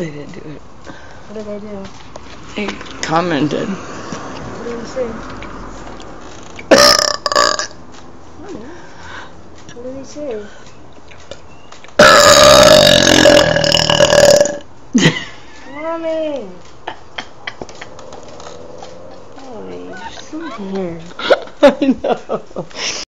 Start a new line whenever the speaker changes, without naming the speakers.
They didn't do it.
What did they do?
They commented.
What did they say? What did he say? Mommy! Mommy, just come here.
I know.